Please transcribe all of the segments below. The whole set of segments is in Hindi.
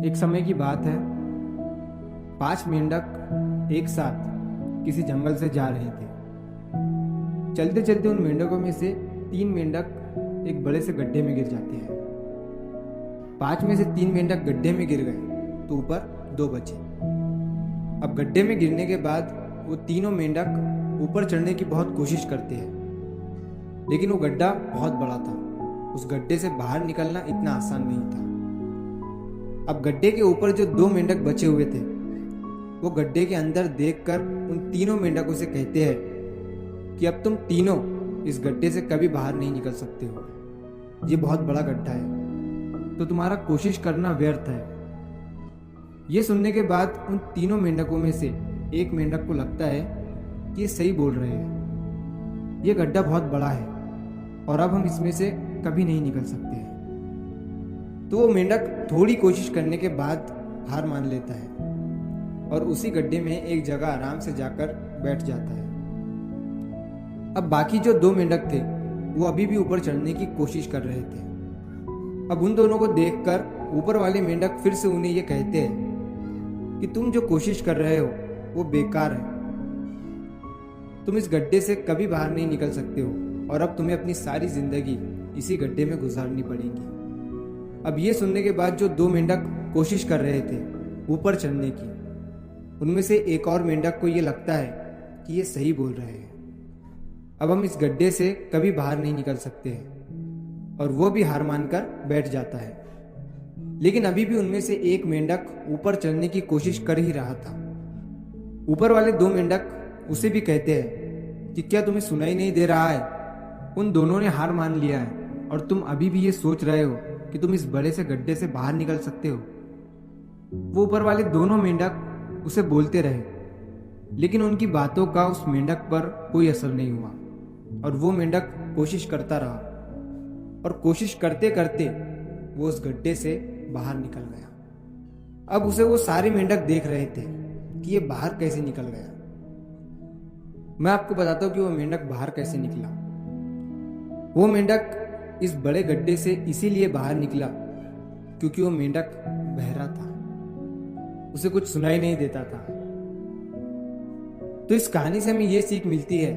एक समय की बात है। 5 मेंढक एक साथ किसी जंगल से जा रहे थे। चलते चलते उन मेंढकों में से 3 मेंढक एक बड़े से गड्ढे में गिर जाते हैं। 5 में से 3 मेंढक गड्ढे में गिर गए तो ऊपर 2 बचे। अब गड्ढे में गिरने के बाद वो तीनों मेंढक ऊपर चढ़ने की बहुत कोशिश करते हैं, लेकिन वो गड्ढा बहुत बड़ा था। उस गड्ढे से बाहर निकलना इतना आसान नहीं था। अब गड्ढे के ऊपर जो 2 मेंढक बचे हुए थे, वो गड्ढे के अंदर देखकर उन तीनों मेंढकों से कहते हैं कि अब तुम तीनों इस गड्ढे से कभी बाहर नहीं निकल सकते हो। ये बहुत बड़ा गड्ढा है, तो तुम्हारा कोशिश करना व्यर्थ है। ये सुनने के बाद उन तीनों मेंढकों में से एक मेंढक को लगता है कि ये सही बोल रहे हैं। ये गड्ढा बहुत बड़ा है और अब हम इसमें से कभी नहीं निकल सकते हैं। तो वो मेंढक थोड़ी कोशिश करने के बाद हार मान लेता है और उसी गड्ढे में एक जगह आराम से जाकर बैठ जाता है। अब बाकी जो 2 मेंढक थे वो अभी भी ऊपर चढ़ने की कोशिश कर रहे थे। अब उन दोनों को देखकर ऊपर वाले मेंढक फिर से उन्हें ये कहते हैं कि तुम जो कोशिश कर रहे हो वो बेकार है। तुम इस गड्ढे से कभी बाहर नहीं निकल सकते हो और अब तुम्हें अपनी सारी जिंदगी इसी गड्ढे में गुजारनी पड़ेगी। अब ये सुनने के बाद जो 2 मेंढक कोशिश कर रहे थे ऊपर चढ़ने की, उनमें से एक और मेंढक को ये लगता है कि ये सही बोल रहे हैं। अब हम इस गड्ढे से कभी बाहर नहीं निकल सकते हैं और वो भी हार मानकर बैठ जाता है। लेकिन अभी भी उनमें से एक मेंढक ऊपर चढ़ने की कोशिश कर ही रहा था। ऊपर वाले 2 मेंढक उसे भी कहते हैं कि क्या तुम्हें सुनाई नहीं दे रहा है? उन दोनों ने हार मान लिया है और तुम अभी भी ये सोच रहे हो कि तुम इस बड़े से गड्ढे से बाहर निकल सकते हो। वो ऊपर वाले दोनों मेंढक उसे बोलते रहे, लेकिन उनकी बातों का उस मेंढक पर कोई असर नहीं हुआ और वो मेंढक कोशिश करता रहा और कोशिश करते करते वो उस गड्ढे से बाहर निकल गया। अब उसे वो सारे मेंढक देख रहे थे कि ये बाहर कैसे निकल गया। मैं आपको बताता हूँ कि वो मेंढक बाहर कैसे निकला। वो मेंढक इस बड़े गड्ढे से इसीलिए बाहर निकला क्योंकि वो मेंढक बहरा था, उसे कुछ सुनाई नहीं देता था। तो इस कहानी से हमें ये सीख मिलती है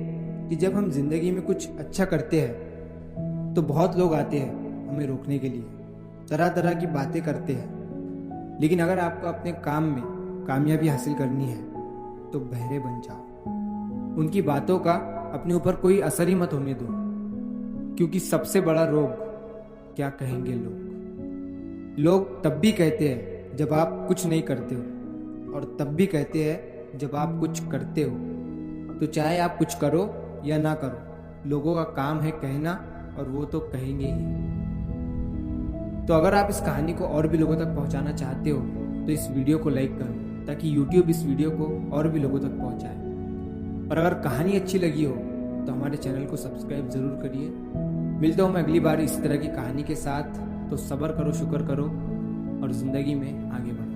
कि जब हम जिंदगी में कुछ अच्छा करते हैं तो बहुत लोग आते हैं हमें रोकने के लिए, तरह तरह की बातें करते हैं। लेकिन अगर आपको अपने काम में कामयाबी हासिल करनी है तो बहरे बन जाओ। उनकी बातों का अपने ऊपर कोई असर ही मत होने दो, क्योंकि सबसे बड़ा रोग क्या कहेंगे लोग। लोग तब भी कहते हैं जब आप कुछ नहीं करते हो और तब भी कहते हैं जब आप कुछ करते हो। तो चाहे आप कुछ करो या ना करो, लोगों का काम है कहना और वो तो कहेंगे ही। तो अगर आप इस कहानी को और भी लोगों तक पहुंचाना चाहते हो तो इस वीडियो को लाइक करो ताकि YouTube इस वीडियो को और भी लोगों तक पहुंचाए। और अगर कहानी अच्छी लगी हो तो हमारे चैनल को सब्सक्राइब जरूर करिए। मिलता हूँ मैं अगली बार इस तरह की कहानी के साथ। तो सब्र करो, शुक्र करो और जिंदगी में आगे बढ़ो।